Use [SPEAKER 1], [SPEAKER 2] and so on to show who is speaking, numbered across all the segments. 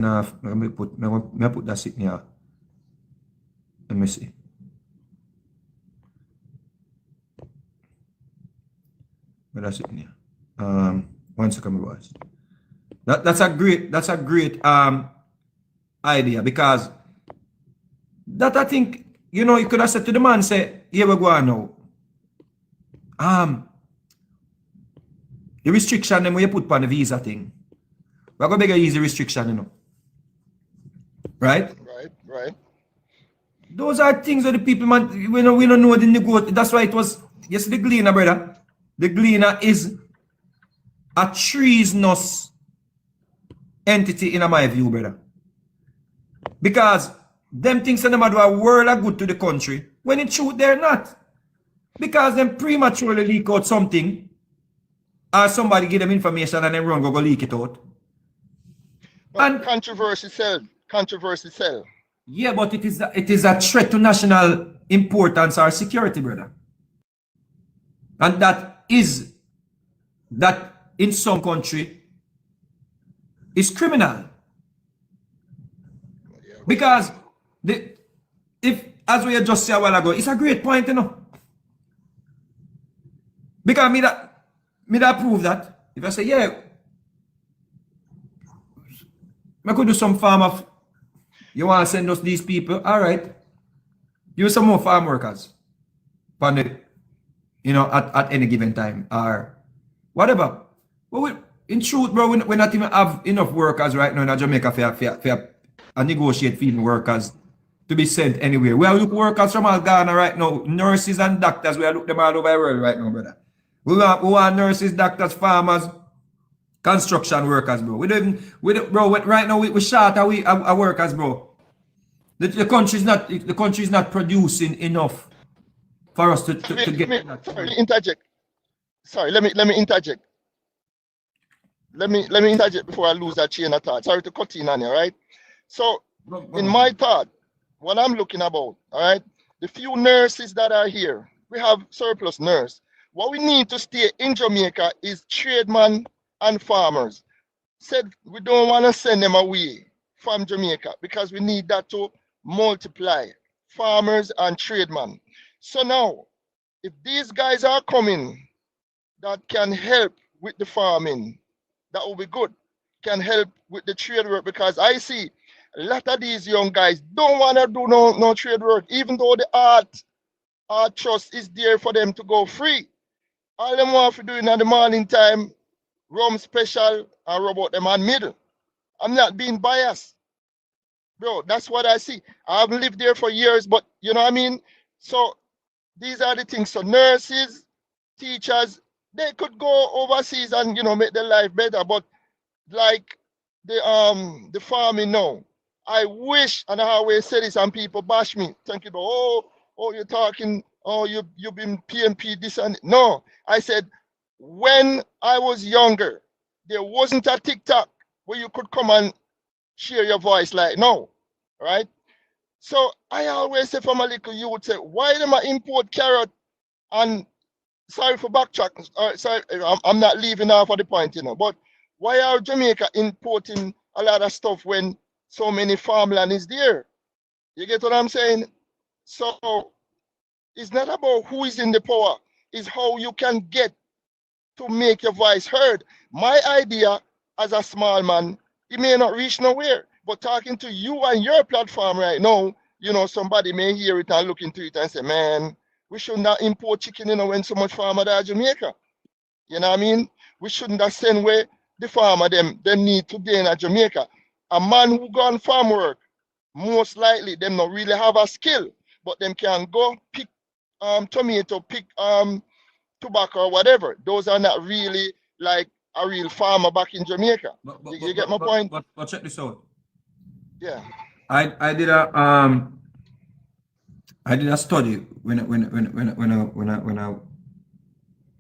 [SPEAKER 1] let me put that sitting here. Let me see. Where that's sitting here. 1 second, boys. That's a great idea, because that, I think, you know, you could have said to the man, say, here we go on now. The restriction them when you put on the visa thing, we're gonna make an easy restriction, you know. Right?
[SPEAKER 2] Right.
[SPEAKER 1] Those are things that the people, man, we don't know the negotiation. That's why it was, yes, the Gleaner, brother. The Gleaner is a treasonous entity in my view, brother. Because them things that them do a world of good to the country, when in truth they're not. Because them prematurely leak out something, or somebody give them information and then run go leak it out.
[SPEAKER 2] But and controversy sell.
[SPEAKER 1] Yeah, but it is a threat to national importance or security, brother. And that in some country is criminal. Because if, as we just said a while ago, it's a great point, you know. Because me that prove that. If I say, yeah, I could do some farm of, you want to send us these people, all right. Use some more farm workers. On the, you know, at any given time or whatever. But in truth, bro, we not even have enough workers right now in Jamaica for negotiate female workers to be sent anywhere. We are looking workers from all Ghana right now, nurses and doctors. We are looking them all over the world right now, brother. We want nurses, doctors, farmers, construction workers, bro. Bro, right now we short our workers, bro. The country is not producing enough for us to get.
[SPEAKER 2] Sorry, let me interject. Let me interject before I lose that chain of thought. Sorry to cut in on you, right? So, in my thought, what I'm looking about, all right, the few nurses that are here, we have surplus nurse. What we need to stay in Jamaica is tradesmen and farmers. Said we don't want to send them away from Jamaica because we need that to multiply farmers and tradesmen. So now, if these guys are coming that can help with the farming, that will be good. Can help with the trade work, because I see a lot of these young guys don't want to do no trade work, even though the art trust is there for them to go free. All them want to do in the morning time, rum special and rub out them on middle. I'm not being biased. Bro, that's what I see. I haven't lived there for years, but you know what I mean? So these are the things. So nurses, teachers, they could go overseas and, you know, make their life better. But like the farming now, I wish, and I always say this and people bash me, thinking about, oh, you're talking, oh, you've been PMP this and no. I said, when I was younger, there wasn't a TikTok where you could come and share your voice like now, right? So I always say from a little youth, say, why them I import carrot and, sorry for backtrack, sorry, I'm not leaving off of the point, you know, but why are Jamaica importing a lot of stuff when so many farmland is there? You get what I'm saying? So it's not about who is in the power, it's how you can get to make your voice heard. My idea as a small man, it may not reach nowhere, but talking to you and your platform right now, you know, somebody may hear it and look into it and say, man, we should not import chicken, you know, when so much farmer there in Jamaica. You know what I mean? We shouldn't have send where the farmer them need to be in Jamaica. A man who go on farm work, most likely them not really have a skill, but them can go pick tomato, pick tobacco or whatever. Those are not really like a real farmer back in Jamaica. You get my point?
[SPEAKER 1] But check this out.
[SPEAKER 2] Yeah.
[SPEAKER 1] I did a study when I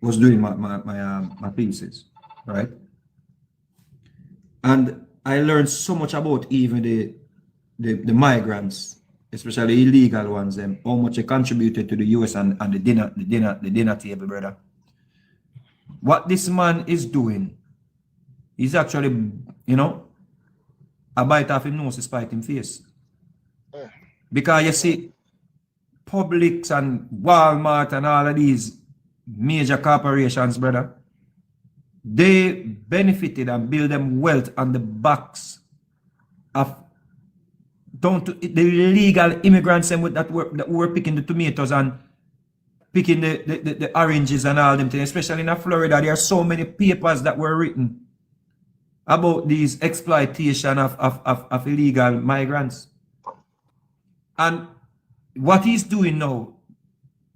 [SPEAKER 1] was doing my thesis, right? And I learned so much about even the migrants, especially illegal ones, and how much they contributed to the US and the dinner table, brother. What this man is doing is actually, you know, a bite off him nose to spite him face.
[SPEAKER 2] Eh.
[SPEAKER 1] Because you see, Publix and Walmart and all of these major corporations, brother, they benefited and built them wealth on the backs of down to the illegal immigrants and that were picking the tomatoes and picking the oranges and all them things. Especially in Florida, there are so many papers that were written about these exploitation of illegal migrants. And what he's doing now,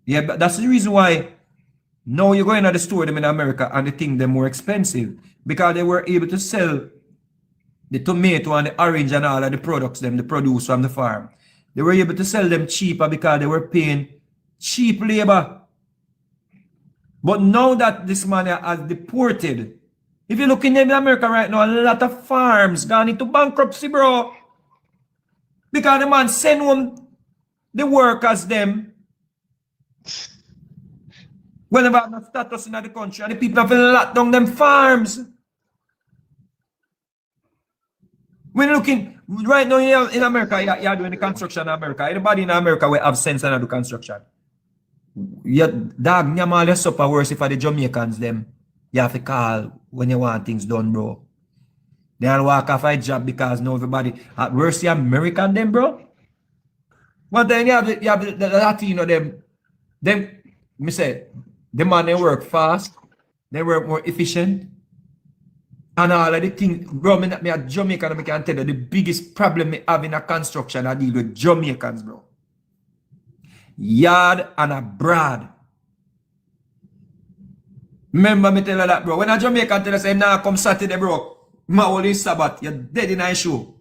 [SPEAKER 1] yeah, but that's the reason why now you're going to the store them in America and they think they're more expensive because they were able to sell the tomato and the orange and all of the products them, the produce from the farm. They were able to sell them cheaper because they were paying cheap labor. But now that this man has deported, if you look in America right now, a lot of farms gone into bankruptcy, bro. Because the man send home the workers them when they have no status in the country and the people have to lock down them farms. When you're looking right now in America, you're doing the construction in America. Anybody in America will have sense and do construction. Your dog, your supper worse if for the Jamaicans them. You have to call when you want things done, bro. They all walk off a job because now everybody at worst the American them, bro. But then you have the Latino them me say the man they work fast, they work more efficient. And all of the things, bro, me a Jamaican, I can tell you the biggest problem me have in a construction I deal with Jamaicans, bro. Yard and abroad. Remember me tell you that, bro. When a Jamaican tell you say, nah, come Saturday, bro, my holy Sabbath, you're dead in a show.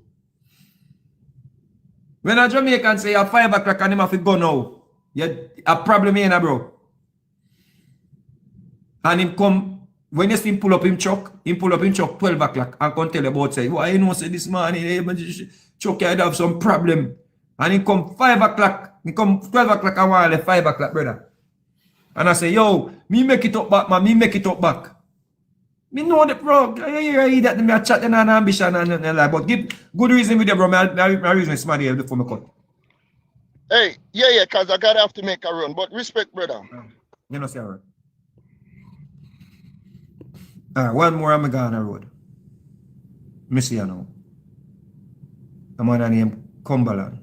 [SPEAKER 1] When a Jamaican say you're 5 o'clock and him have to go now, you a problem here, bro. And him come, when you see him pull up him truck 12 o'clock and come tell you about say, why you know say this morning, truck you have some problem. And he come 5 o'clock, he come 12 o'clock and want to 5 o'clock, brother. And I say, yo, me make it up back, man, me make it up back. Me know that, bro, I hear that me a chat and an ambition and like, but give good reason with you, bro, my reason is smarty before me cut.
[SPEAKER 2] Hey, yeah, cause I gotta have to make a run, but respect, brother.
[SPEAKER 1] You know, sir. One more I'm going on the road. Me see you now. I'm on a name Cumberland.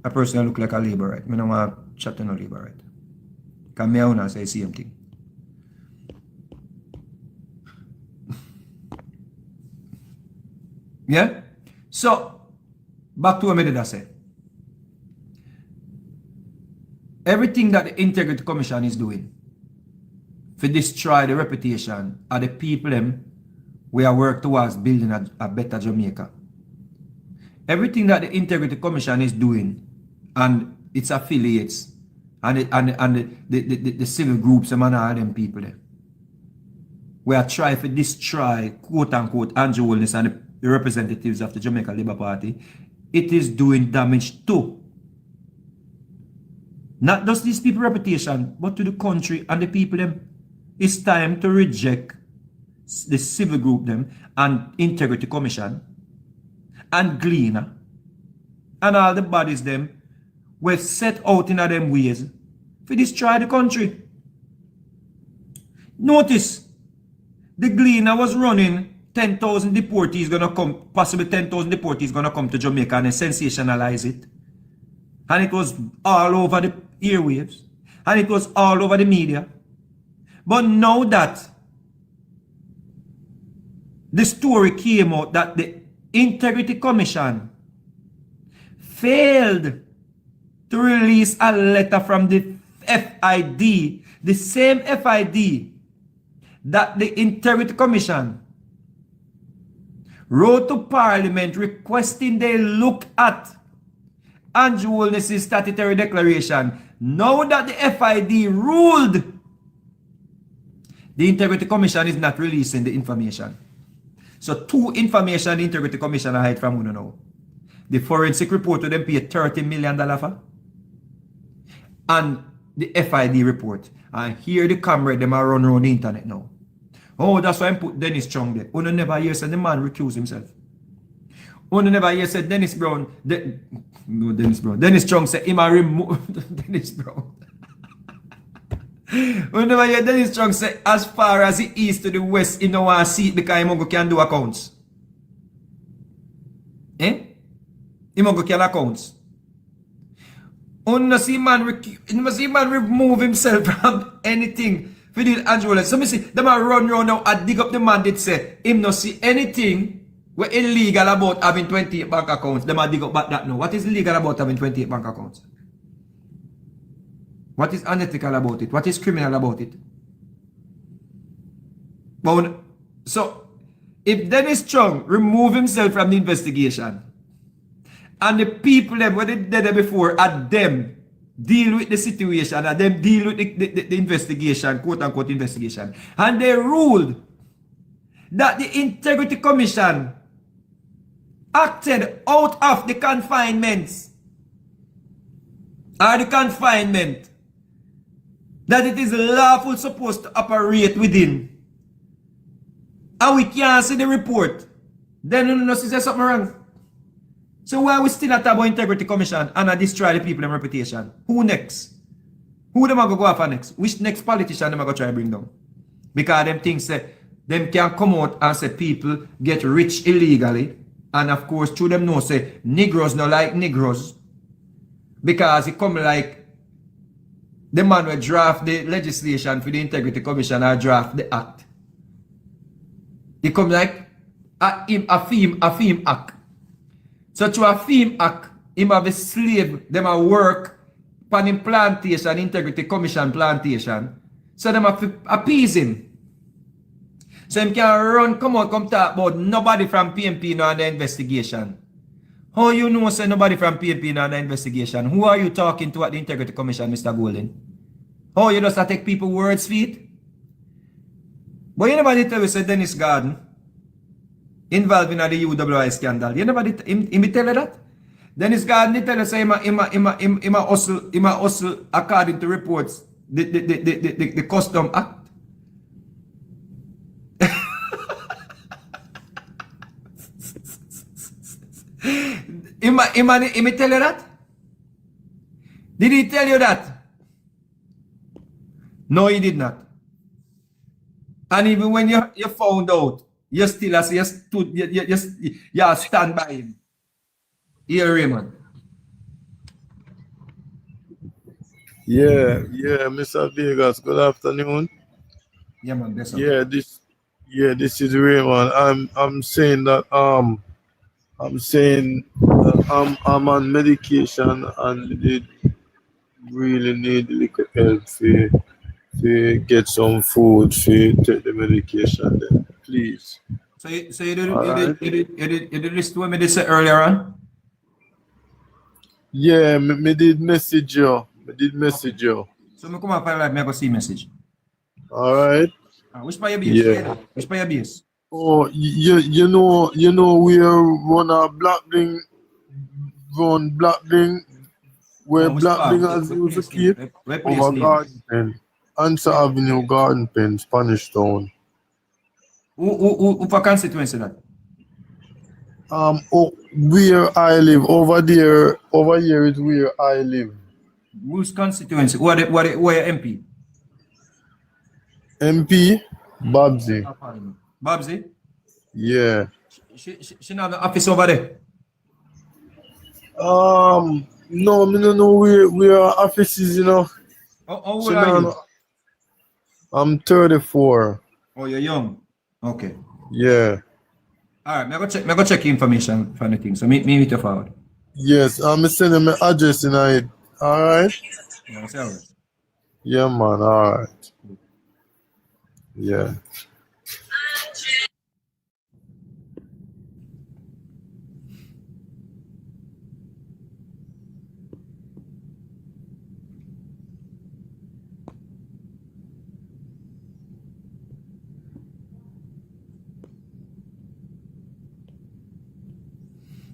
[SPEAKER 1] A person look like a laborite. I don't want to chat to no laborite. Because me and say the same thing. Yeah? So, back to what I did I say. Everything that the Integrity Commission is doing to destroy the reputation of the people them we are work towards building a better Jamaica. Everything that the Integrity Commission is doing and its affiliates and the civil groups and all them people there, we are trying to destroy quote unquote Andrew Holness and the representatives of the Jamaica Labour Party. It is doing damage to not just these people's reputation, but to the country and the people them. It's time to reject the civil group them and Integrity Commission and Gleaner and all the bodies them were set out in them ways to destroy the country. Notice, the Gleaner was running 10,000 deportees gonna come, possibly 10,000 deportees gonna come to Jamaica and sensationalize it. And it was all over the airwaves. And it was all over the media. But now that the story came out that the Integrity Commission failed to release a letter from the FID, the same FID that the Integrity Commission wrote to Parliament requesting they look at Andrew Holness' statutory declaration. Now that the FID ruled, the Integrity Commission is not releasing the information. So two information the Integrity Commission hide from you now. The forensic report to them pay $30 million for. And the FID report. And here the camera them are run around the internet now. Oh, that's why I put Dennis Chung there. You never hear say the man recuse himself. One never hear said Dennis Brown. No, Dennis Brown. Dennis Strong said him a remove Dennis Brown. One never hear Dennis Strong say as far as the east to the west, he no want to see it because he can do accounts. Eh? He can accounts. See man remove himself from anything. For the Andrew, so me see them a run round now and dig up the man that say him no see anything where illegal about having 28 bank accounts. Them a dig up back that now. What is illegal about having 28 bank accounts? What is unethical about it? What is criminal about it? But so if Dennis Chung remove himself from the investigation and the people them what they did there before at them deal with the situation and them deal with the investigation, quote unquote investigation, and they ruled that the Integrity Commission acted out of the confinements or the confinement that it is lawful supposed to operate within, and we can't see the report, then you know see something wrong. So why we still not about Integrity Commission and I destroy the people and reputation? Who next? Who them go after next? Which next politician them go try to bring down? Because them things say them can come out and say people get rich illegally, and of course through them know say Negroes no like Negroes because it come like the man will draft the legislation for the Integrity Commission or draft the act. It come like a theme act. So to a theme act, him have a slave, them a work on him plantation, Integrity Commission plantation. So them have to appease him. So him can run, come out, come talk about nobody from PNP no the investigation. How you know say nobody from PNP no the investigation? Who are you talking to at the Integrity Commission, Mr. Golden? How you just take people words feet? But you never did tell me say Dennis Garden involved in the UWI scandal. You never did him tell you that? Dennis Garden did tell you say him a hustle according to reports the Custom Act. Him tell you that? Did he tell you that? No, he did not. And even when you found out, you still as you stood, you stand by him. Here, Raymond.
[SPEAKER 3] Yeah, Mr. Vegas. Good afternoon.
[SPEAKER 1] Yeah, man. That's
[SPEAKER 3] This is Raymond. I'm saying that I'm on medication and it really need a little help to get some food to take the medication then, please.
[SPEAKER 1] So you did list what me did say earlier on?
[SPEAKER 3] Yeah, me did message you.
[SPEAKER 1] So me come up for live, me go see message.
[SPEAKER 3] Alright.
[SPEAKER 1] Which by your base?
[SPEAKER 3] Yeah.
[SPEAKER 1] Which by your base?
[SPEAKER 3] Oh, you know we run a black thing where black thing has used to keep over Garden Pen. Answer Avenue, Garden Pen, Spanish Town.
[SPEAKER 1] Who for constituency that?
[SPEAKER 3] Where I live, over here is where I live.
[SPEAKER 1] Whose constituency? What MP?
[SPEAKER 3] MP, Babsy.
[SPEAKER 1] Babsy?
[SPEAKER 3] Yeah.
[SPEAKER 1] She not the office over there?
[SPEAKER 3] No, me don't know where our office is, you know.
[SPEAKER 1] How old are you?
[SPEAKER 3] I'm 34.
[SPEAKER 1] Oh, you're young. Okay.
[SPEAKER 3] Yeah.
[SPEAKER 1] All right, me go check information for the thing. So meet you forward.
[SPEAKER 3] Yes, I'm sending my address tonight. All right.
[SPEAKER 1] Yeah, all right.
[SPEAKER 3] Yeah, man. All right. Yeah.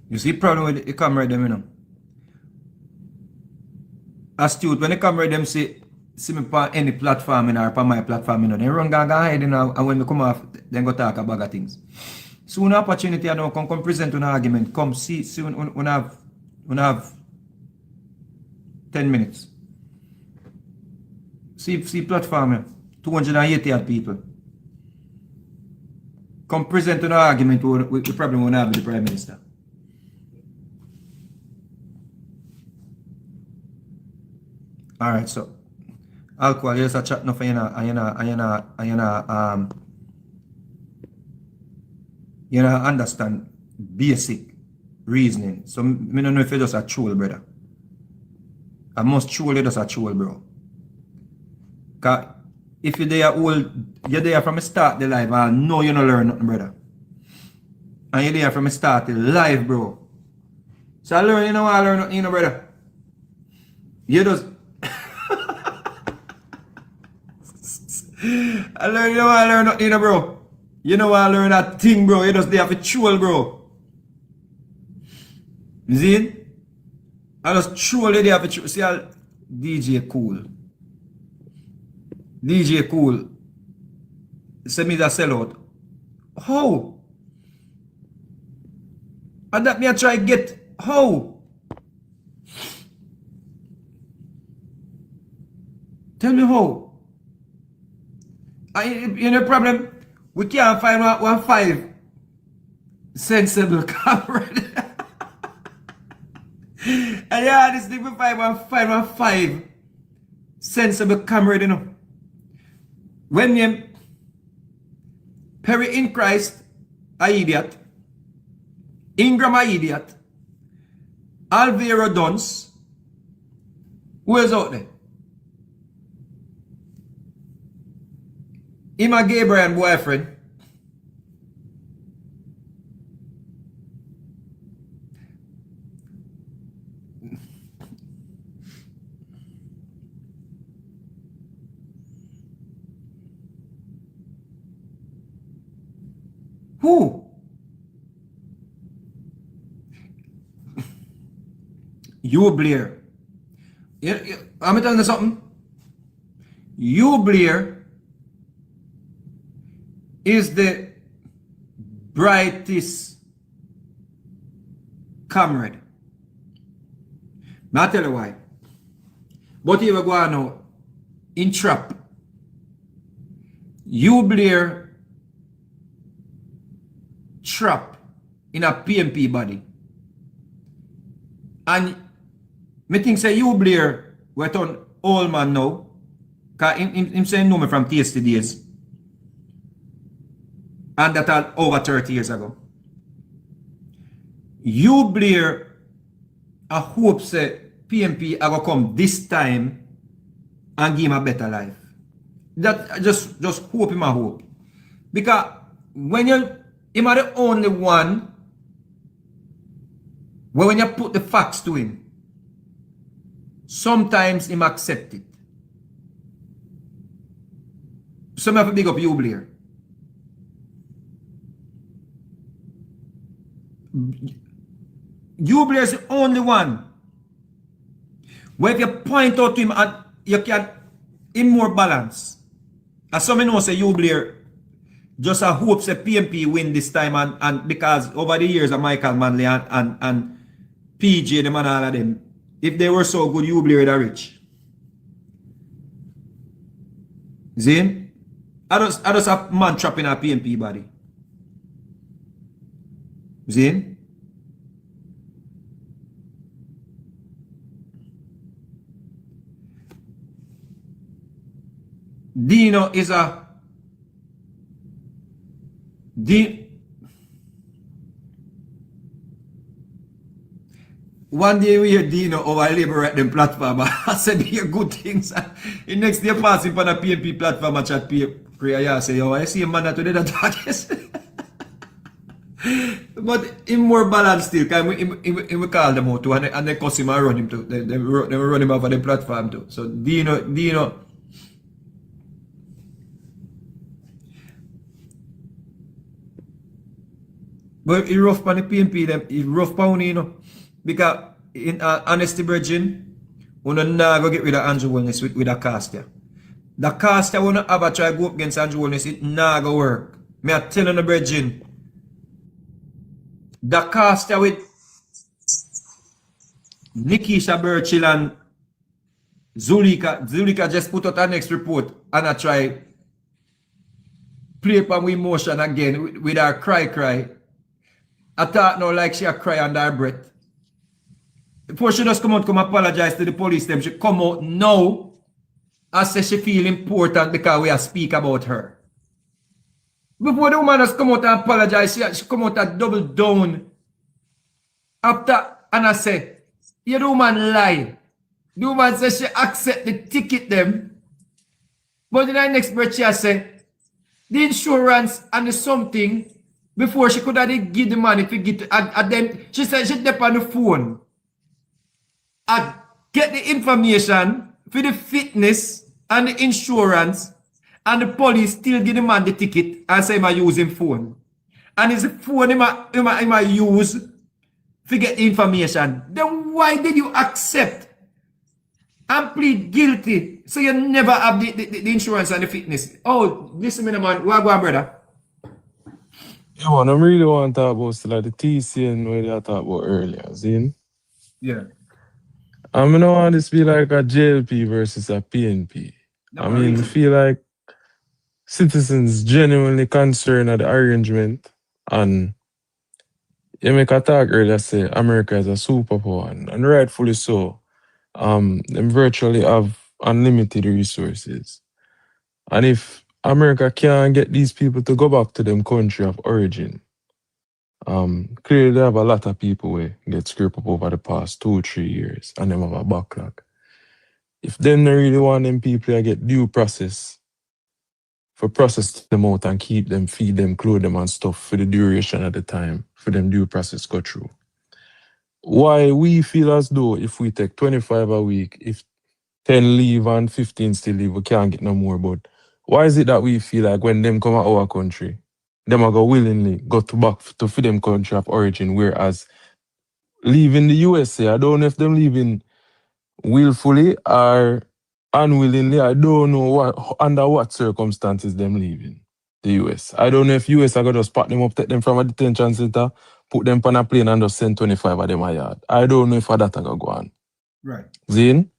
[SPEAKER 1] You see problem with the camera them, you know. Astute, when the camera them see me on any platform, you know, or on my platform, you know, they run gaga hide, you know, and when we come off, then go talk about things. Soon opportunity I know come present an argument. Come see when have 10 minutes. See platform 280 odd people. Come present an argument with the problem we have with the Prime Minister. Alright, so alcohol, here's a chat no for you know, understand basic reasoning. So I don't know if you just a troll, brother. I must troll you just a troll, bro. Cause if you're there from the start the live, I know you don't learn nothing, brother. And you're there from the start the live, bro. So I learn, you know, I learn nothing, you know, brother. You just I learn, you know, I learn nothing, you know, bro. You know I learn that thing, bro. You just there for troll, bro. You see it? I just troll you there for troll. See how DJ Cool. DJ Cool. Say me that sellout. How? And that me I try get how? Tell me how. You know problem? We can't find one 5 sensible comrade. And yeah, this thing we find one 5 sensible comrade, you know. When you Perry in Christ, a idiot. Ingram, a idiot. Alvaro Duns. Who is out there? Him a Gabriel boyfriend. Who? You Blair. I'm telling you something. You Blair is the brightest comrade. I'll tell you why. But you go on now, in trap. You Blair trap in a PMP body. And me think say you Blair we turn old man now. Cause him saying know me from tasty days. And that all over 30 years ago. You Blair I hope say PMP I go come this time and give him a better life. That just hope him a hope. Because when you him are the only one where when you put the facts to him, sometimes him accept it. So I have to big up you Blair. You Blair is the only one where if you point out to him and you can him more balance. As some know say you Blair just a hope say PMP win this time and because over the years of Michael Manley and PJ them and all of them, if they were so good, you Blair are rich. See? I just a man trapping a PMP body. See? Dino is a one day we hear Dino over liberate them platform. I said hear good things. The next day passing on a PNP platform and chat prayer say, yo, I see a man that today that but him more balanced still, because we call them out too, and they cuss him and run him too. They run him off of the platform too. So Dino but he rough on the PNP them, he rough pound, you know. Because in honesty virgin, we don't go get rid of Andrew Wellness with a cast here. The cast here we don't ever try to go up against Andrew Wellness, it not go work. Me I tell you the virgin. the caster with Nikisha Burchill and Zulika just put out our next report and I try play upon with emotion again with her cry. I thought now like she a cry under her breath. Before she just come apologize to the police, them she come out now and say she feel important because we are speak about her. Before the woman has come out and apologize, she come out and double down. After, and I say, yeah, the woman lie. The woman says she accept the ticket them. But in the next breath she say, the insurance and the something, before she could have give the money to get and then she said she dep on the phone. And get the information for the fitness and the insurance, and the police still give the man the ticket and say I use him phone. And it's a phone he use to get the information. Then why did you accept and plead guilty so you never have the insurance and the fitness? Oh, listen me man, what go on, brother?
[SPEAKER 4] Yeah, man, I really want to talk about still like the TCN where they talked about earlier, see?
[SPEAKER 1] Yeah.
[SPEAKER 4] I mean, I don't want this to be like a JLP versus a PNP.
[SPEAKER 1] No,
[SPEAKER 4] I mean, I
[SPEAKER 1] really.
[SPEAKER 4] feel like citizens genuinely concerned at the arrangement, and you make a talk earlier say America is a superpower, and rightfully so. Them virtually have unlimited resources. And if America can't get these people to go back to them country of origin, clearly they have a lot of people who get scraped up over the past 2-3 years and them have a backlog. If them don't really want them people to get due process, for process them out and keep them, feed them, clothe them and stuff for the duration of the time, for them due process go through. Why we feel as though if we take 25 a week, if 10 leave and 15 still leave, we can't get no more, but why is it that we feel like when them come out our country, them are go willingly go to back to for them country of origin, whereas leaving the USA, I don't know if them leaving willfully or unwillingly. I don't know under what circumstances them leaving the US. I don't know if US are going to just pack them up, take them from a detention center, put them on a plane and just send 25 of them a yard. I don't know if that are going to go on.
[SPEAKER 1] Right.
[SPEAKER 4] Zane?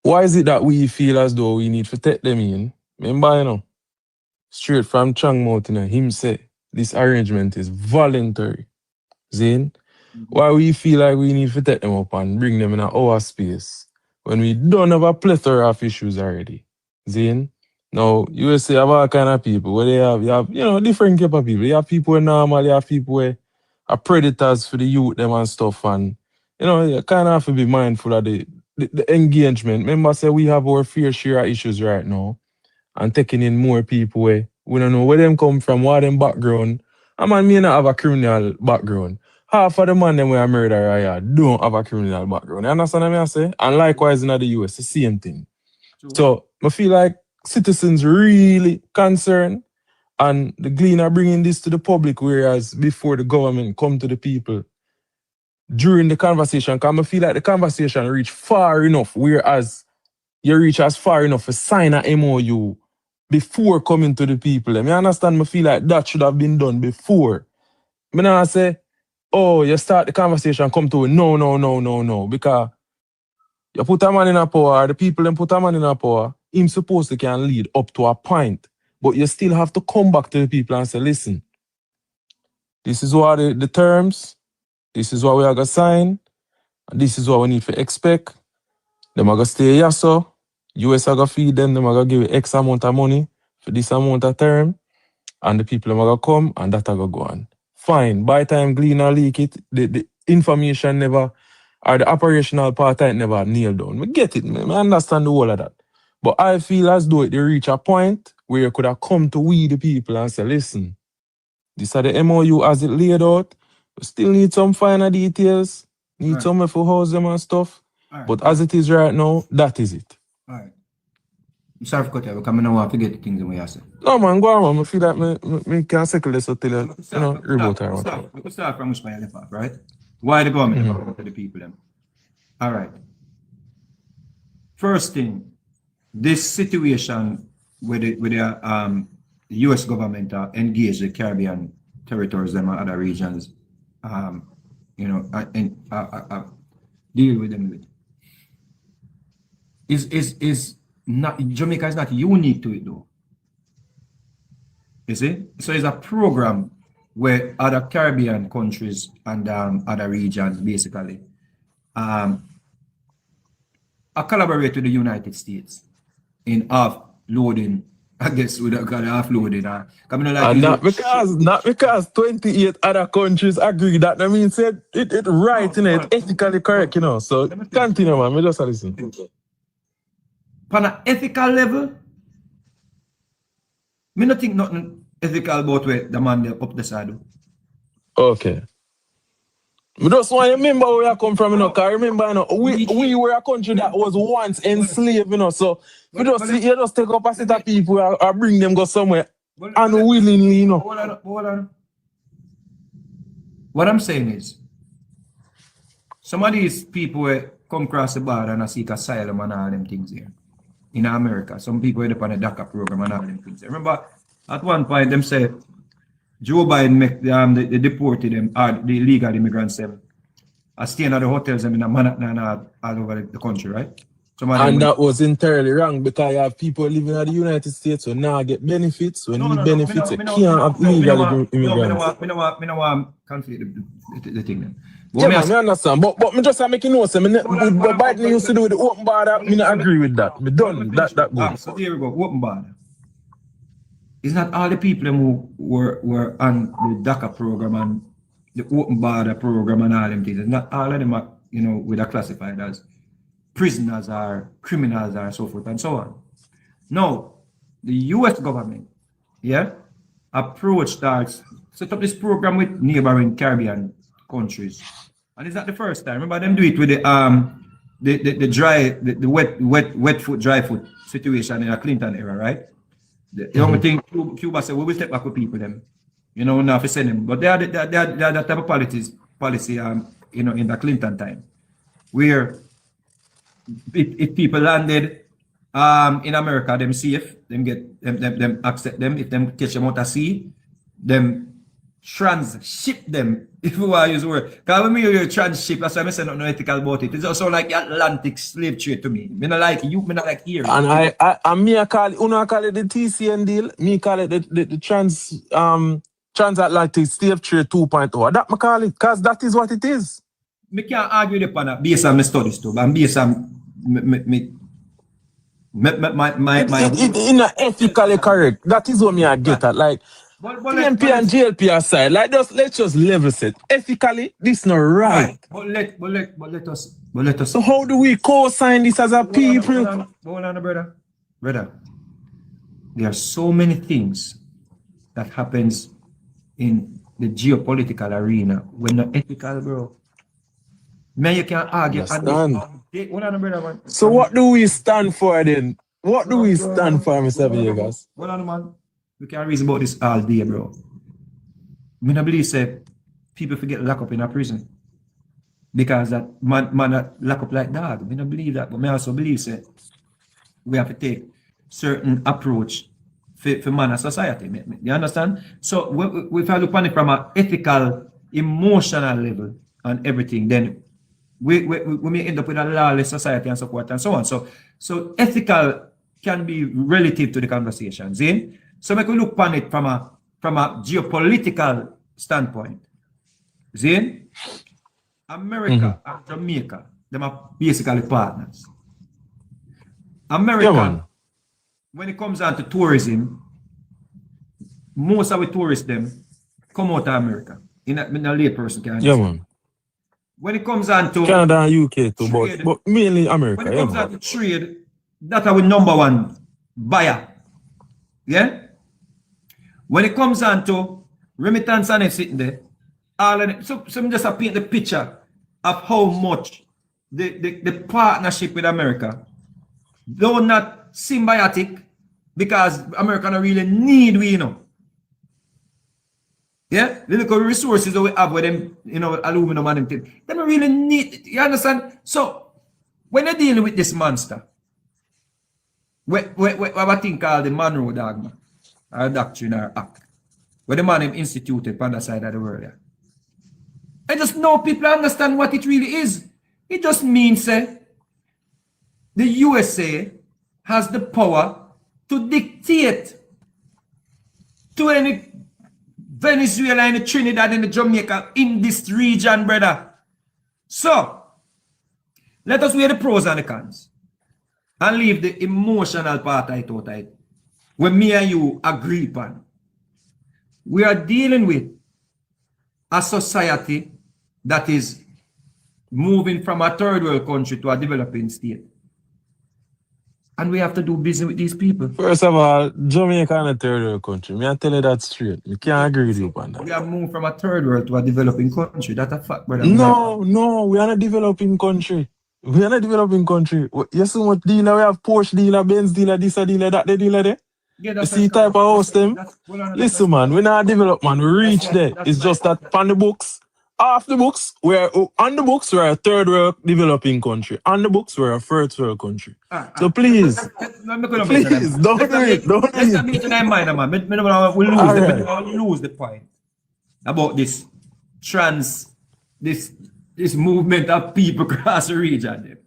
[SPEAKER 4] Why is it that we feel as though we need to take them in? Remember, you know, straight from Chang Mountain, him say this arrangement is voluntary. Zane? Why we feel like we need to take them up and bring them in our space when we don't have a plethora of issues already. Zane? Now, USA have all kind of people where you have, you know, different type of people. You have people who are normal, you have people who are predators for the youth them and stuff, and you know, you kind of have to be mindful of the engagement. Remember, say we have our fair share of issues right now, and taking in more people where we don't know where them come from, what them background. A man may not have a criminal background. Half of the man them where murder don't have a criminal background. You understand what I say? And likewise in the US, the same thing. So I feel like citizens really concerned, and the Glean are bringing this to the public, whereas before the government come to the people during the conversation, because I feel like the conversation reach far enough, whereas you reach as far enough to sign a MOU before coming to the people. I understand, I feel like that should have been done before. I now say, oh, you start the conversation, come to it. No. Because you put a man in a power, the people then put a man in a power, him supposed to can lead up to a point. But you still have to come back to the people and say, listen, this is what the terms, this is what we are going to sign, and this is what we need to expect. Them are going to stay here, so US are going to feed them, are going to give you X amount of money for this amount of term, and the people are going to come, and that are going to go on. Fine, by the time Glean or leak it, the information never, or the operational part of it never nailed down. I get it, I understand the whole of that. But I feel as though they reach a point where you could have come to we the people and say, listen, these are the MOU as it laid out. We still need some finer details, need some for house them and stuff. But as it is right now, that is it.
[SPEAKER 1] All right. I'm sorry for cutting you, because I don't want to forget the things that we have said.
[SPEAKER 4] No man, go on man. I feel like me can settle this until you know, reboot her.
[SPEAKER 1] We could start from which way I left off, right? Why the government never to the people them? All right. First thing, this situation where the US government engaged the Caribbean territories them and other regions, you know, deal with them with. Is not Jamaica is not unique to it though. You see? So it's a program where other Caribbean countries and other regions basically collaborate with the United States in offloading. I guess we don't got offloading.
[SPEAKER 4] And not because 28 other countries agree that. I mean, said it right, you know, it's ethically correct, you know. So continue, man. We just listen.
[SPEAKER 1] On an ethical level, me not think nothing ethical about where the man there up the side.
[SPEAKER 4] Okay. We just want to remember where you come from, you know, because remember, you know, we were a country that was once enslaved, you know, so we just see, you just take up a set of people or bring them go somewhere unwillingly, you know.
[SPEAKER 1] Hold on. What I'm saying is, some of these people will come across the border and seek asylum and all them things here. In America, some people end up on a DACA program and all them things. Remember, at one point, them said, Joe Biden make they deported them, the illegal immigrants them. I stay in the hotels them in Manhattan and all over the country, right?
[SPEAKER 4] And that was entirely wrong because you have people living in the United States who now get benefits, who need benefits, you can't have illegal immigrants.
[SPEAKER 1] I don't want to conflict the thing then.
[SPEAKER 4] Yeah, man, I understand. But me just making notes. What Biden used to do with the open border, I not agree with that. Me done that good.
[SPEAKER 1] So here we go, open border. It's not all the people who were on the DACA program and the open border program and all them things. It's not all of them are, you know, with are classified as prisoners or criminals or so forth and so on. Now, the US government, approached us, set up this program with neighboring Caribbean countries. And it's not the first time. Remember them do it with the wet foot, dry foot situation in a Clinton era, right? The only thing Cuba said, we will take back with people them. You know, now if send them. But they are that type of policy you know, in the Clinton time. Where if people landed in America, them safe, them get them accept them, if them catch them out at sea, them transship them, if you want to use the word. Because when you transship, that's why I say nothing ethical about it. It's also like Atlantic slave trade to me. Me not like you, me not like here.
[SPEAKER 4] And I call it the TCN deal, me call it the transatlantic slave trade 2.0. That me call it, because that is what it is.
[SPEAKER 1] Me can't argue upon that based on my studies too, but based on my
[SPEAKER 4] in a ethically correct. That is what me I get at. Like PNP and GLP aside, like let's just level set. Ethically, this not right.
[SPEAKER 1] But let us.
[SPEAKER 4] So how do we co-sign this as a people?
[SPEAKER 1] Hold on, brother. There are so many things that happens in the geopolitical arena when not ethical, bro. Man, you can't argue. Hold on, brother, man.
[SPEAKER 4] So what do we stand for then? What do we stand for, Mr. Vegas?
[SPEAKER 1] Hold on, man. We can reason about this all day, bro. I don't believe say people forget lock up in a prison because that man lock up like dog. I don't believe that, but I also believe say we have to take certain approach for man and society. You understand? So we have to look on it from an ethical, emotional level and everything. Then we may end up with a lawless society and so forth and so on. So ethical can be relative to the conversation. See? So we can look upon it from a geopolitical standpoint. See? America and Jamaica, them are basically partners. America, when it comes down to tourism, most of the tourists them come out of America. In a lay person can
[SPEAKER 4] man.
[SPEAKER 1] When it comes down to
[SPEAKER 4] Canada and UK too, but mainly America.
[SPEAKER 1] When it comes down to trade, that's our number one buyer. Yeah? When it comes down to remittance and sitting there, all of it, so I'm just paint the picture of how much the partnership with America, though not symbiotic, because America don't really need we, you know. Yeah, the little resources that we have with them, you know, aluminum and them things, they don't really need, you understand? So when you're dealing with this monster, what I think called the Monroe Dogma, or doctrine or act, where the man him instituted on the side of the world. Yeah. I just know people understand what it really is. It just means the USA has the power to dictate to any Venezuela and Trinidad and Jamaica in this region, brother. So, let us weigh the pros and the cons and leave the emotional part out of it. When me and you agree upon, we are dealing with a society that is moving from a third world country to a developing state. And we have to do business with these people.
[SPEAKER 4] First of all, Jamaica and a third world country. Me I tell you that straight. We can't agree with you on that.
[SPEAKER 1] We have moved from a third world to a developing country. That's a fact, brother.
[SPEAKER 4] No, we are not a developing country. We are not a developing country. You see what dealer we have? Porsche dealer, Benz dealer, this a dealer, that the dealer there.
[SPEAKER 1] Yeah,
[SPEAKER 4] You see type of house them? Listen, man, we not develop, man. We reach there. It's just that on the books, off the books, on the books, we're a third world developing country. On the books, we're a first world country. So please, don't do it. Don't do it.
[SPEAKER 1] Let's not be in my mind, man. We lose the point about this this movement of people across the region.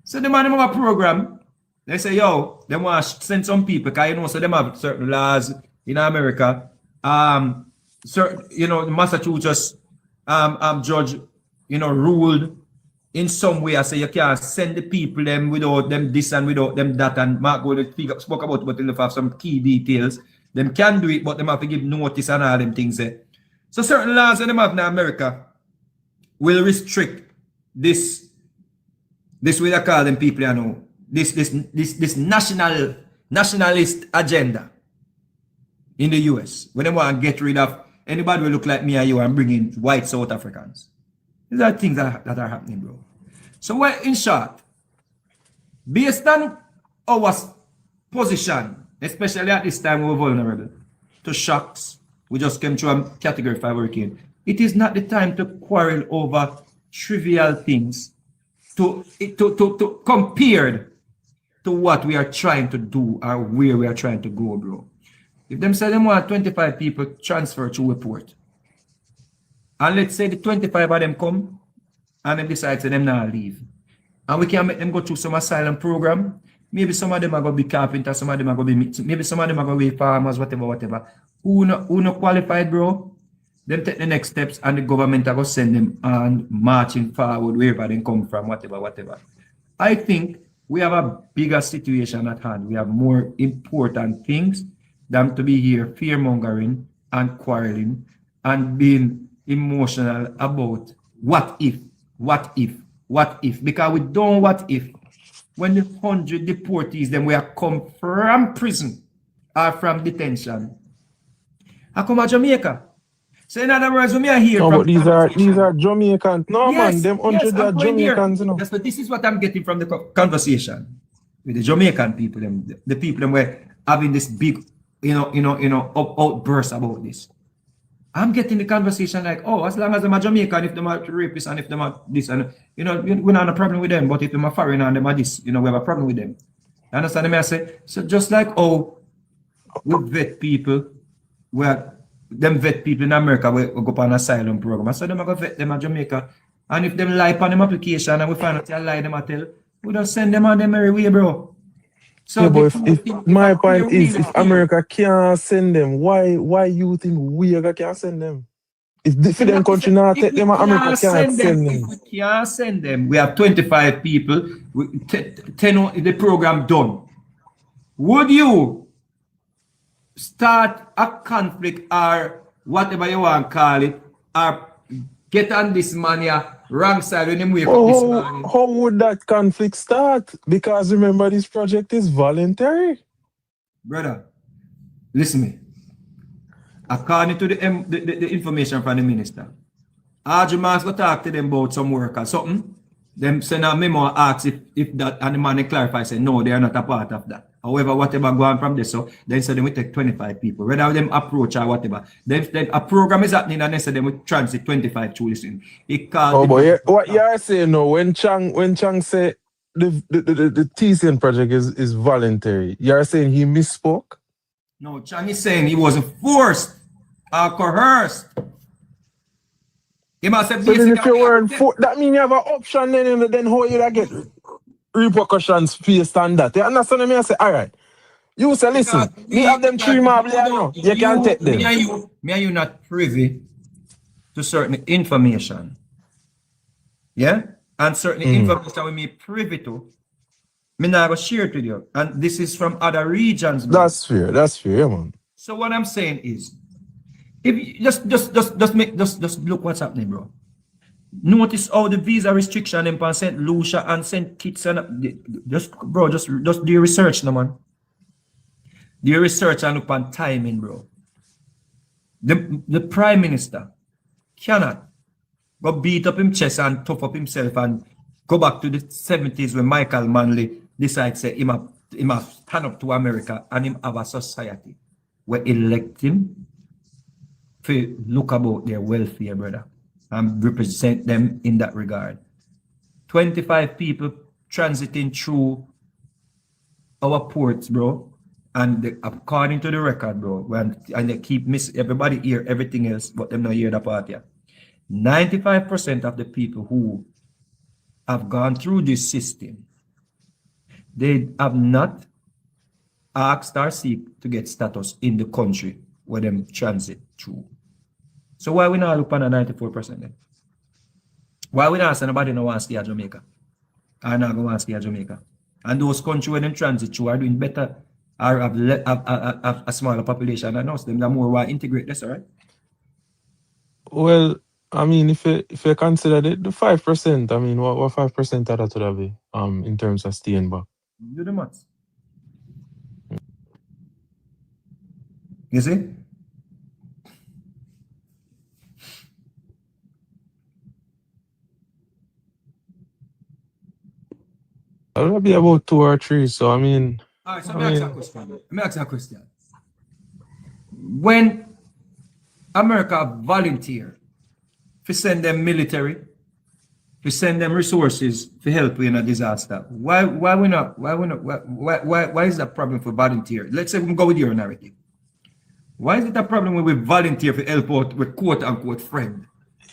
[SPEAKER 1] So the man have a program. They say, yo, they want to send some people, because you know, so them have certain laws in America. Certain, you know, Massachusetts judge, you know, ruled in some way. I say you can't send the people them without them this and without them that. And Mark spoke about, but they'll have some key details. Them can do it, but them have to give notice and all them things there. So certain laws that them have in America will restrict this way they call them people, you know, this nationalist agenda in the US. When they want to get rid of anybody who look like me and you and bring in white South Africans. These are things that are happening, bro. So well, in short, based on our position, especially at this time we're vulnerable to shocks, we just came through a category 5 hurricane. It is not the time to quarrel over trivial things to compared to what we are trying to do or where we are trying to go, bro. If them say they want 25 people transfer to a port, and let's say the 25 of them come and them decide to them not leave, and we can make them go through some asylum program, maybe some of them are going to be carpenters, some of them are going to be, maybe some of them are going to be farmers, whatever. Who not qualified, bro? Them take the next steps and the government are going to send them and marching forward wherever they come from, whatever. I think we have a bigger situation at hand. We have more important things than to be here fear-mongering and quarreling and being emotional about what if. Because we don't what if. When the 100 deportees, then we are come from prison or from detention, I come to Jamaica. So in other words, when we are here,
[SPEAKER 4] no, but these are Jamaicans. No,
[SPEAKER 1] yes,
[SPEAKER 4] man, them 100 are Jamaicans, you know.
[SPEAKER 1] Yes, but this is what I'm getting from the conversation with the Jamaican people, the people them were having this big, outburst about this. I'm getting the conversation like, oh, as long as them are Jamaican, if them are rapists and if them are this, and we don't have a problem with them. But if them are foreign and them are this, we have a problem with them. You understand me? I say, so just like we vet people, them vet people in America we go up on an asylum program. So them are going to vet them at Jamaica. And if them lie on them application and we find out they lie them at tell, we don't send them on their merry way, bro. So
[SPEAKER 4] yeah, but if my point is, if America can't send them, why you think we can't send them? If different country not take them, America can't send them.
[SPEAKER 1] If we can't send them, we have 25 people, 10 the program done. Would you start a conflict or whatever you want to call it, or get on this man here, wrong side when him wake up this morning?
[SPEAKER 4] How would that conflict start? Because remember, this project is voluntary.
[SPEAKER 1] Brother, listen to me. According to the information from the minister, Arjuman's going to talk to them about some work or something. Them send a memo and ask if that, and the man clarify, say no, they are not a part of that. However, whatever go on from this, so they say them we take 25 people. Whether them approach or whatever. Then a program is happening and they say them we transit 25 through this thing.
[SPEAKER 4] What you are saying now, when Chang say the TCN project is voluntary, you are saying he misspoke?
[SPEAKER 1] No, Chang is saying he wasn't forced are coerced. He must have
[SPEAKER 4] So then if you
[SPEAKER 1] basically
[SPEAKER 4] weren't for, that means you have an option then how you get repercussions based on that. You understand me? I say, all right. You say, listen, me have them 3 mob there now. You can take them.
[SPEAKER 1] Me and you not privy to certain information. Yeah? And certain information we may privy to, me not go share it with you. And this is from other regions. Bro.
[SPEAKER 4] That's fair, yeah, man.
[SPEAKER 1] So what I'm saying is, if you just look what's happening, bro. Notice all the visa restriction in St. Lucia and St. Kitts and just do your research, no man. Do your research and look on timing, bro. The Prime Minister cannot go beat up him chest and tough up himself and go back to the 70s when Michael Manley decides say him stand up to America and him have a society where elect him to look about their welfare, brother, and represent them in that regard. 25 people transiting through our ports, bro, and according to the record, bro, and they keep everybody hear everything else, but them not hear the part here. 95% of the people who have gone through this system, they have not asked or seek to get status in the country where them transit through. So why we not look on a 94% then? Why we not say nobody no want to stay at Jamaica? I not going to stay at Jamaica. And those countries where them transit through are doing better or have a smaller population than us. Them more want to integrate this, all right?
[SPEAKER 4] Well, I mean, if you consider the 5%, I mean, what 5% of that would be in terms of staying back?
[SPEAKER 1] Do the maths. You see?
[SPEAKER 4] It'll be about 2 or 3, so I mean...
[SPEAKER 1] All right, so let me ask you a question. When America volunteer to send them military, to send them resources to help in a disaster, why is that problem for volunteer? Let's say we go with your narrative. Why is it a problem when we volunteer to help out with quote unquote friend?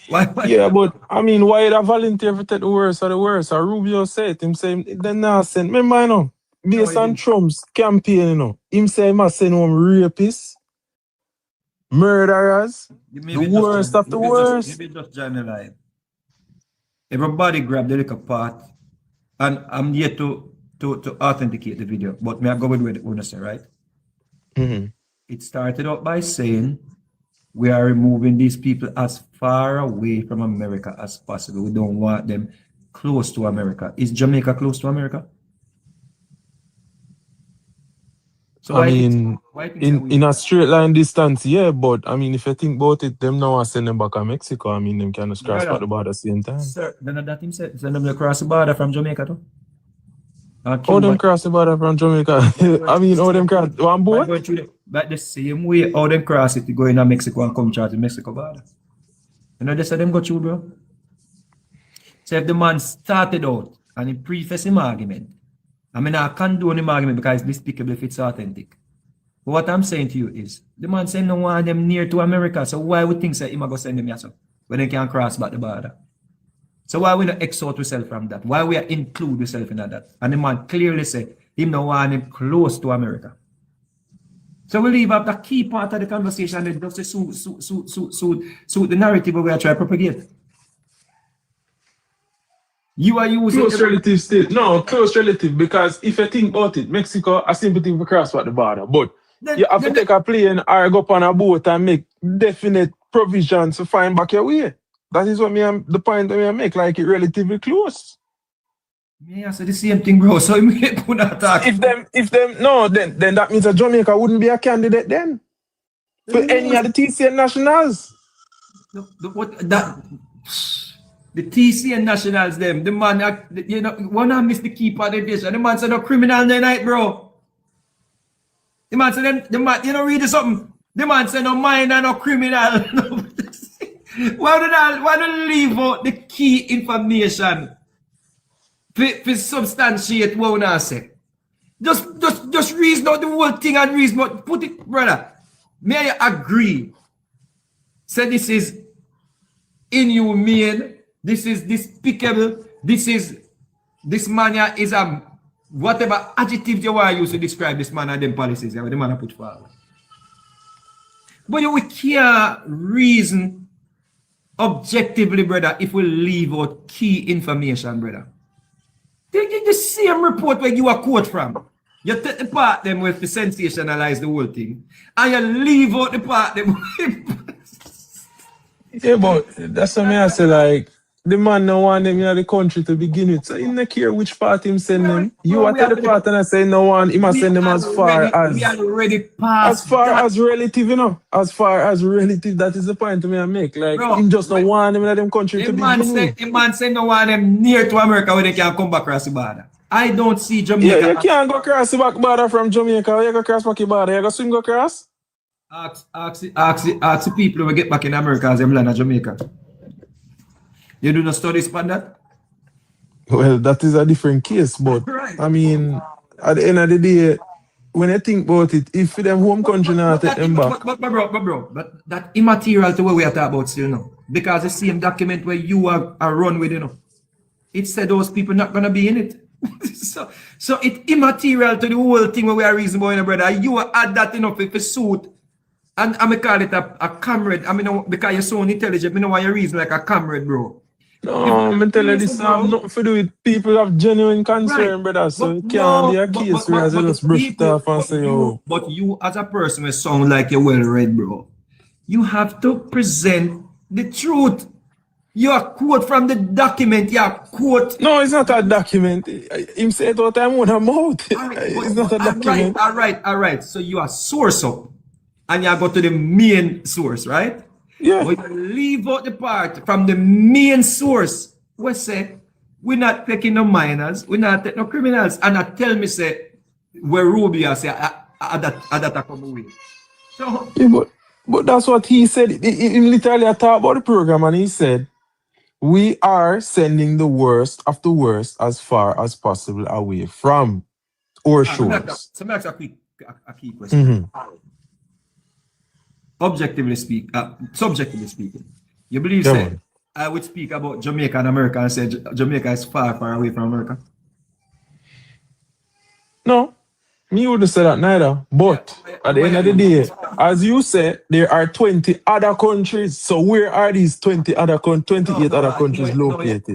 [SPEAKER 1] Why?
[SPEAKER 4] Yeah, but I mean, why did I volunteer to take the worst of the worst? Or Rubio said, him say, then now send, remember, you know, based on Trump's campaign, you know, him say he must send home rapists, murderers, the worst of the worst.
[SPEAKER 1] Maybe just generalize. Everybody grab the little part, and I'm yet to authenticate the video, but may I go with what you say, right? It started out by saying we are removing these people as far away from America as possible. We don't want them close to America. Is Jamaica close to America? So
[SPEAKER 4] I mean, in a straight line distance, yeah, but I mean, if you think about it, them now are sending them back to Mexico. I mean, them can just cross the border at the same time.
[SPEAKER 1] Sir, then that him said, send them across the border from Jamaica too.
[SPEAKER 4] How them cross the border from Jamaica? I mean, how them cross one boat?
[SPEAKER 1] But the same way, how them cross it to go in Mexico and come charge the Mexico border. You know, they said them go through, bro. So if the man started out and he prefaced him argument, I mean, I can't do any argument because it's despicable if it's authentic. But what I'm saying to you is, the man saying no want them near to America, so why would think that he might go send them here so when they can cross back the border? So why we not exhort ourselves from that? Why we include ourselves in that? And the man clearly said him no want him close to America. So we leave out the key part of the conversation and just suit the narrative we are trying to propagate. You are using
[SPEAKER 4] close relative state. No, close relative, because if you think about it, Mexico a simple thing to cross back the border. But you have to take a plane or go up on a boat and make definite provisions to find back your way. That is what the point that I make, like it relatively close.
[SPEAKER 1] Yeah, so the same thing, bro. So you put that.
[SPEAKER 4] If them no, then that means that Jamaica wouldn't be a candidate then for any of the TCN nationals.
[SPEAKER 1] The TCN nationals, them, the man, you know, one of miss the key part of this, and the man said no criminal night, bro. The man said, the man, you know, read something. The man said no minor, no criminal. Why don't leave out the key information for substantiate what I say? Just reason out the whole thing and reason out, put it, brother. May I agree say this is inhumane, this is despicable, this man is a whatever adjective you want to use to describe this man and them policies the man put forward. But we can't reason objectively, brother, if we leave out key information, brother. The same report where you are quote from. You take the part them with to sensationalize the whole thing, and you leave out the part them.
[SPEAKER 4] Yeah, but that's what I say, like, the man no want them in the country to begin with. So he don't care which part him send them. You are the part and I say no one, he must send them as far as...
[SPEAKER 1] We are already past
[SPEAKER 4] as far
[SPEAKER 1] that.
[SPEAKER 4] as relative, you know. As far as relative, that is the point I make. Like,
[SPEAKER 1] Bro,
[SPEAKER 4] him just don't want them in them country to begin with.
[SPEAKER 1] The man say no want them near to America where they can come back across the border. I don't see Jamaica.
[SPEAKER 4] Yeah, you can't go across the back border from Jamaica. You go across back the border. You go swim go across.
[SPEAKER 1] Ask the people who get back in America as them land in Jamaica. You do not studies on that?
[SPEAKER 4] Well, that is a different case, but
[SPEAKER 1] Right.
[SPEAKER 4] I mean, at the end of the day, when you think about it, if them home country now take them back.
[SPEAKER 1] But that immaterial to what we are talking about still now. Because the same document where you are run with, you know, it said those people not gonna be in it. so it's immaterial to the whole thing where we are reasonable, you know, brother. You add that enough for suit. And I call it a comrade. I mean, because you're so intelligent, I know why you reason like a comrade, bro.
[SPEAKER 4] No, I'm telling you, this have nothing to do with people have genuine concern,
[SPEAKER 1] Right.
[SPEAKER 4] brother. So
[SPEAKER 1] But
[SPEAKER 4] it can't be a
[SPEAKER 1] no,
[SPEAKER 4] case where you just brush it off and say, oh.
[SPEAKER 1] But you as a person will sound like you're well read, bro. You have to present the truth. You are quote from the document. You are quote.
[SPEAKER 4] No, it's not a document. Him say it all the time with a mouth. It's not a document.
[SPEAKER 1] All right. So you are source up. And you go to the main source, right?
[SPEAKER 4] Yeah.
[SPEAKER 1] But you leave out the part from the main source. We say, we're not taking no minors, we're not taking no criminals. And I tell me, say, where Rubio say, that come away. So,
[SPEAKER 4] Yeah, but that's what he said. He literally talked about the program and he said, we are sending the worst of the worst as far as possible away from our shores.
[SPEAKER 1] so that's a key question. Subjectively speaking, you believe
[SPEAKER 4] Yeah,
[SPEAKER 1] say,
[SPEAKER 4] man.
[SPEAKER 1] I would speak about Jamaica and America and say Jamaica is far, far away from America?
[SPEAKER 4] No, me wouldn't say that neither. But at the end of the day, as you said, there are 20 other countries. So where are these 28 other countries located?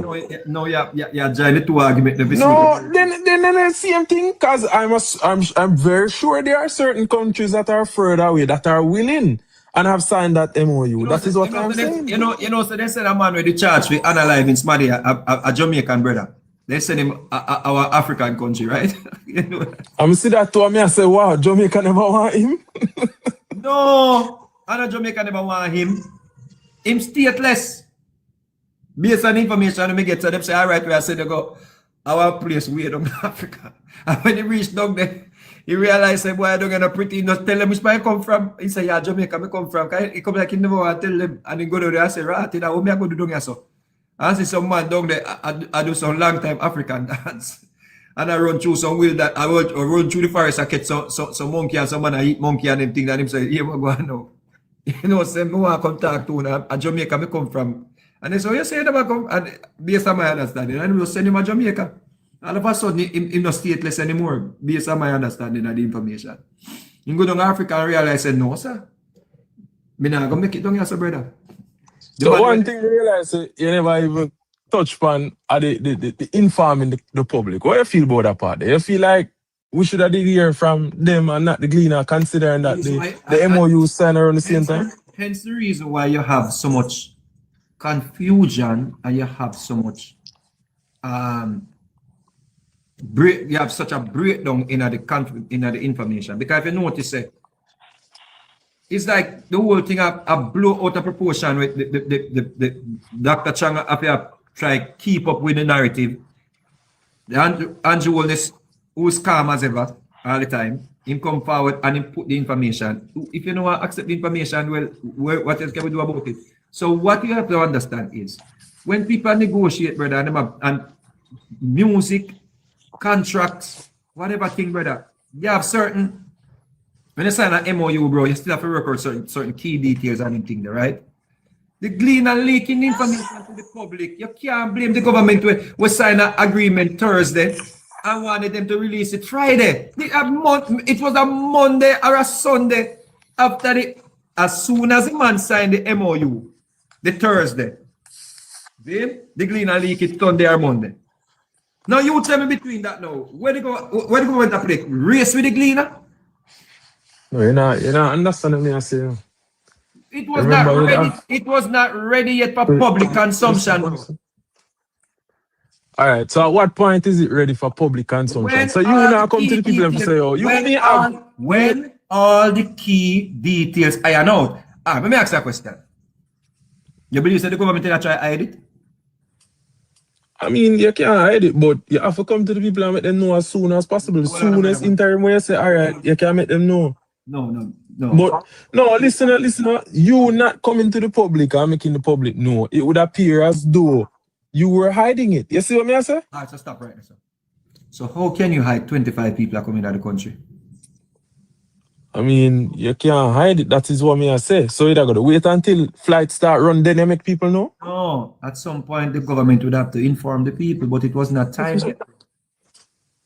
[SPEAKER 1] No, yeah, join the two argument.
[SPEAKER 4] No, then the same thing, because I'm very sure there are certain countries that are further away that are willing and have signed that MOU. That is what I'm saying.
[SPEAKER 1] So they said a man with the charge for analyzing somebody, a Jamaican brother. They send him our African country, right?
[SPEAKER 4] I'm see that too, and I say, wow, Jamaica never want him.
[SPEAKER 1] No, I know Jamaica never want him. Him stateless. Based on information we get to them, say, all right, we are saying to go our place way down in Africa. And when he reached down there, he realized, say, boy, I don't get no pretty, not tell them which I come from. He said, yeah, Jamaica, I come from. He come like he never want to tell them. And he go down there and say, right, you know, what me I go do down here, so. I see some man down there, I do some long time African dance. And I run through some wheel that I run through the forest, I catch some monkey and some man I eat monkey and them thing and him say, here we go now. You know, say, me want to come talk to him, and Jamaica me come from. And they say, oh, you say never come, and based on my understanding, and we will send him to Jamaica. All of a sudden, he's not stateless anymore, based on my understanding of the information. He go down to Africa and realize, say, no, sir. Me not going to make it down here, sir, brother.
[SPEAKER 4] So one thing you realize, you never even touch upon the informing the public. What do you feel about that part? Do you feel like we should have did hear from them and not the Gleaner, considering that the MOU signed around the same time?
[SPEAKER 1] Hence the reason why you have so much confusion and you have so much you have such a breakdown in the information. Because if you notice it, it's like the whole thing I blow out of proportion with the Dr. Chang after try keep up with the narrative. The Andrew Holness, who's calm as ever all the time, him come forward and him put the information. If you don't want to accept the information, well, what else can we do about it? So what you have to understand is when people negotiate, brother, and music, contracts, whatever thing, brother, you have certain. When you sign an MOU, bro, you still have to record certain key details and anything there, right? The glean and leaking information to the public. You can't blame the government we signed an agreement Thursday and wanted them to release it Friday. It was a Monday or a Sunday after as soon as the man signed the MOU, the Thursday. Then the glean and leak it Sunday or Monday. Now you tell me between that now, where the government to play? Race with the gleaner?
[SPEAKER 4] No, you're not understanding me, I say.
[SPEAKER 1] It was not ready. It was not ready yet for public consumption.
[SPEAKER 4] All right. So at what point is it ready for public consumption? So you now come to the people and say, "Oh, you
[SPEAKER 1] when all the key details iron out." Let me ask you a question. You believe that the government is try to hide it?
[SPEAKER 4] I mean, you can't hide it, but you have to come to the people and make them know as soon as possible. The soonest interim where you say, all right, you can make them know.
[SPEAKER 1] No.
[SPEAKER 4] But no, listen, you not coming to the public and making the public know. It would appear as though you were hiding it. You see what I say?
[SPEAKER 1] All right, so stop right now, sir. So how can you hide 25 people are coming out of the country?
[SPEAKER 4] I mean, you can't hide it. That is what I say. So you got to wait until flights start run, then you make people know?
[SPEAKER 1] No, at some point the government would have to inform the people, but it was not time yet.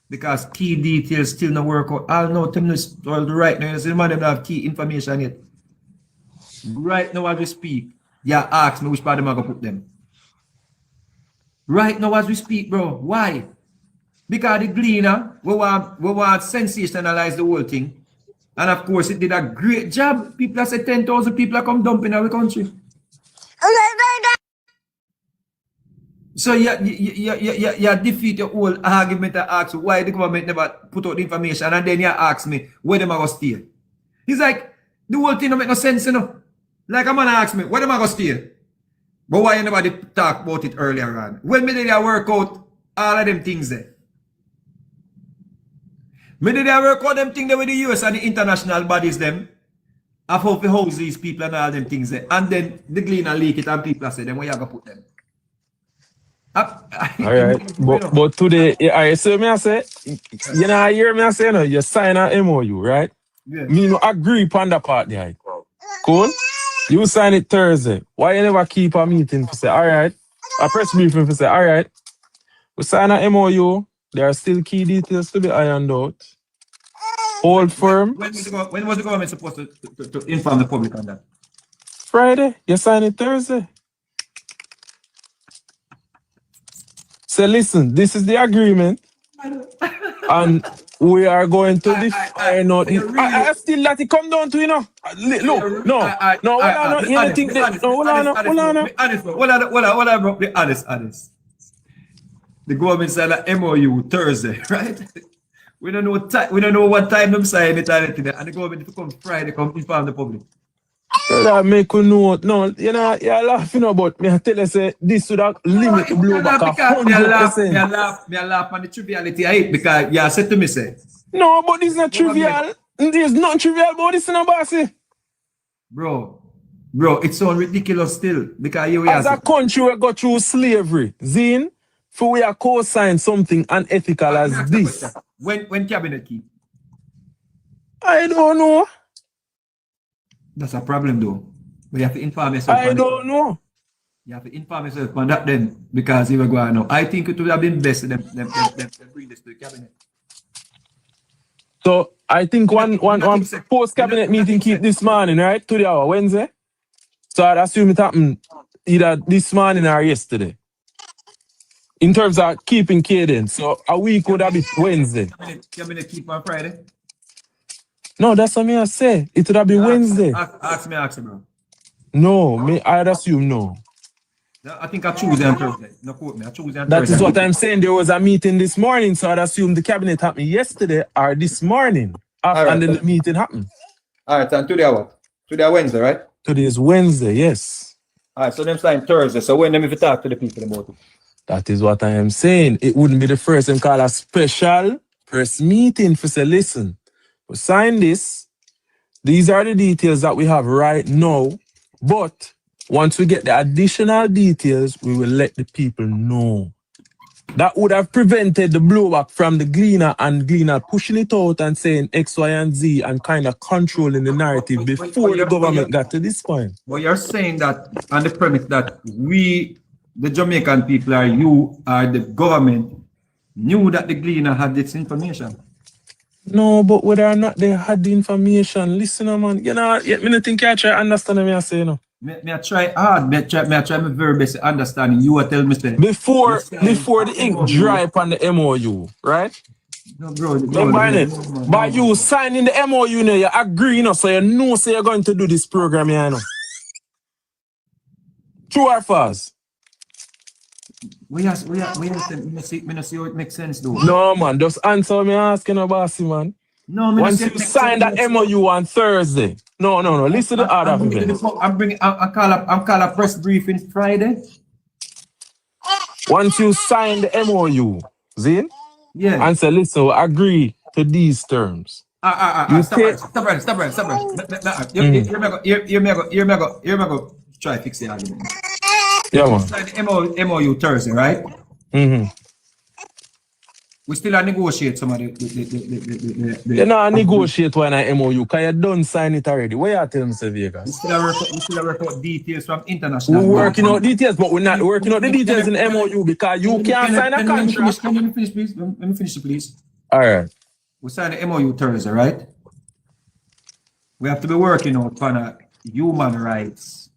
[SPEAKER 1] Because key details still not work out. I'll know right now. The man don't have key information yet. Right now as we speak, yeah, ask me which part of them I go put them. Right now as we speak, bro. Why? Because the gleaner, we want sensationalize the whole thing. And of course, it did a great job. People have said 10,000 people are come dumping our country. So you defeat your whole argument and ask why the government never put out the information, and then you ask me where them are going to steal. He's like, the whole thing don't make no sense, you know. Like a man asked me, where them are going to steal? But why you never talk about it earlier on? When me did I work out all of them things there? Me did I work out them things there with the US and the international bodies them? Of how to house these people and all them things there. And then the glean and leak it and people say, then where you going to put them?
[SPEAKER 4] All right, but today, I say me I say, you know, I hear me I say, no, you sign an MOU, right?
[SPEAKER 1] Yeah.
[SPEAKER 4] Me no agree upon that part there. Cool? You sign it Thursday. Why you never keep a meeting to say, all right, a press briefing to say, all right, we sign an MOU, there are still key details to be ironed out. Hold firm.
[SPEAKER 1] When was the government supposed to inform the public on that?
[SPEAKER 4] Friday, you sign it Thursday. Say, listen, this is the agreement, and we are going to define out. I still let it come down to, you know. Look,
[SPEAKER 1] Be honest. The government signed a MOU Thursday, right? We don't know what time them sign it and the government to come Friday come inform the public.
[SPEAKER 4] That make you know, no, you know, you're laughing about me. I tell you, say, this would have limit to blow back 100%.
[SPEAKER 1] Me laugh on the triviality of it because you said to me, say.
[SPEAKER 4] No, but this is not trivial. There's nothing trivial about this, no, bossy.
[SPEAKER 1] Bro, it's so ridiculous still. Because you
[SPEAKER 4] as a country, we go through slavery. Zine, for we are co-sign something unethical as this.
[SPEAKER 1] When cabinet keep?
[SPEAKER 4] I don't know.
[SPEAKER 1] That's a problem though. We have to inform yourself.
[SPEAKER 4] I don't know.
[SPEAKER 1] You have to inform yourself on that then, because you were going to know. I think it would have been best them bring this to the cabinet.
[SPEAKER 4] So I think one post-cabinet meeting keep this morning, right? To the hour, Wednesday. So I'd assume it happened either this morning or yesterday. In terms of keeping cadence. So a week would have been Wednesday.
[SPEAKER 1] Cabinet keep on Friday?
[SPEAKER 4] No, that's what I say. It would have been Wednesday.
[SPEAKER 1] Ask me, bro.
[SPEAKER 4] No, I'd assume no.
[SPEAKER 1] I think I Tuesday and Thursday. No, quote me. I Tuesday and
[SPEAKER 4] That
[SPEAKER 1] Thursday.
[SPEAKER 4] is what I'm saying. There was a meeting this morning, so I'd assume the cabinet happened yesterday or this morning. And then the meeting happened.
[SPEAKER 1] All right, and today what? Today Wednesday, right?
[SPEAKER 4] Today is Wednesday, yes.
[SPEAKER 1] All right, so them sign Thursday. So when them if you talk to the people about it?
[SPEAKER 4] That is what I am saying. It wouldn't be the first time call a special press meeting for say, listen, we sign this. These are the details that we have right now. But once we get the additional details, we will let the people know. that would have prevented the blowback from the Gleaner and Gleaner pushing it out and saying X, Y, and Z and kind of controlling the narrative before the government got to this point.
[SPEAKER 1] Well, you're saying that on the premise that we, the Jamaican people, or you, or the government, knew that the Gleaner had this information.
[SPEAKER 4] No, but whether or not they had the information, listen, man. You know, I don't think you try to understand what I say, you know.
[SPEAKER 1] Me I try hard. Me I try my very best to understand. You are telling me say,
[SPEAKER 4] Before the ink dry up on the MOU, right?
[SPEAKER 1] no, bro.
[SPEAKER 4] Remember it? By you signing the MOU, you know, you agree, you know, so you know, so you're going to do this program, you know. True or false?
[SPEAKER 1] We have me see how it makes sense though.
[SPEAKER 4] No, man, just answer me asking a bossy, man.
[SPEAKER 1] No, me
[SPEAKER 4] Once you sign that MOU on Thursday. No. Listen to the other events.
[SPEAKER 1] I'm call a press briefing Friday.
[SPEAKER 4] Once you sign the MOU, Zin,
[SPEAKER 1] Yeah.
[SPEAKER 4] and say, listen, we agree to these terms.
[SPEAKER 1] Stop right. Hear me go try to fix the argument.
[SPEAKER 4] Yeah, man.
[SPEAKER 1] Sign the MOU Thursday, right?
[SPEAKER 4] Mm-hmm.
[SPEAKER 1] We still negotiate some of the
[SPEAKER 4] You know, negotiate when I MOU, because you don't sign it already. What you tell me, Mr. Vegas?
[SPEAKER 1] we still work out details from international.
[SPEAKER 4] We're working out details, but we're not working out the details in the MOU because you can't sign a contract.
[SPEAKER 1] Let me finish, please. Let me finish it, please.
[SPEAKER 4] All right.
[SPEAKER 1] We sign the MOU Thursday, right? We have to be working out on a human rights,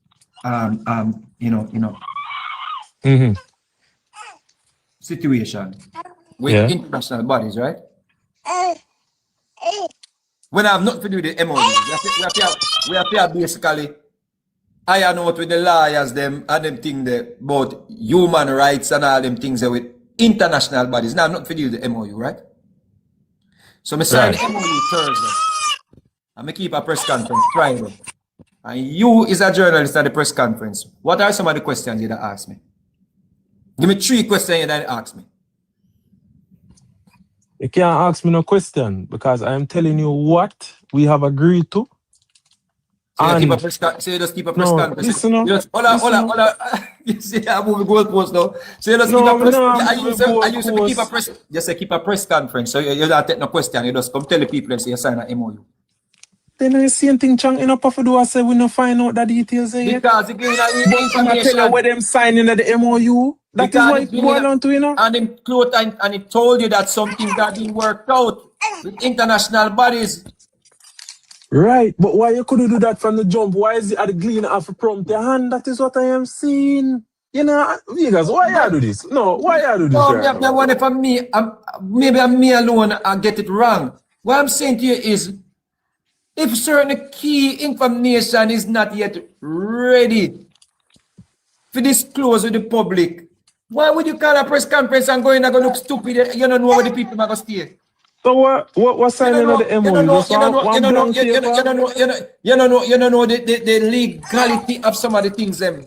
[SPEAKER 4] Mm-hmm.
[SPEAKER 1] situation with
[SPEAKER 4] Yeah.
[SPEAKER 1] international bodies, right? When I have nothing to do with the MOU, we have to basically iron out with the lawyers them and them things there about human rights and all them things there with international bodies. Now, not for you the MOU, right? So I sign the MOU Thursday. And I keep a press conference Friday. And you is a journalist at the press conference. What are some of the questions you ask me? Give me 3 questions you ask me.
[SPEAKER 4] You can't ask me no question because I am telling you what we have agreed to.
[SPEAKER 1] So you just keep a press conference.
[SPEAKER 4] Listen up.
[SPEAKER 1] Hold on. You see, I'm moving goalposts now. So you just keep a press. I used to keep a press. Just say keep a press conference. So you don't take no question. You just come tell the people and say you sign an MOU.
[SPEAKER 4] Then the same thing, Chang, enough to do. I say we don't find out the details yet.
[SPEAKER 1] Because you give
[SPEAKER 4] But I tell you where them signing at the MOU. That is what it boils down to, you know.
[SPEAKER 1] And him clothed and it told you that some things are being worked out with international bodies.
[SPEAKER 4] Right, but why you couldn't do that from the jump? Why is it at the Gleaner have to prompt your hand? That is what I am seeing. You know, Vegas, why you do this? No, why you do this?
[SPEAKER 1] No,
[SPEAKER 4] right
[SPEAKER 1] I wonder for me, maybe I'm me alone, I get it wrong. What I'm saying to you is, if certain key information is not yet ready to disclose with the public, why would you call a press conference and go in and go look stupid? You don't know where the people are going to stay.
[SPEAKER 4] So what signing of the MOU?
[SPEAKER 1] You don't know the legality of some of the things them.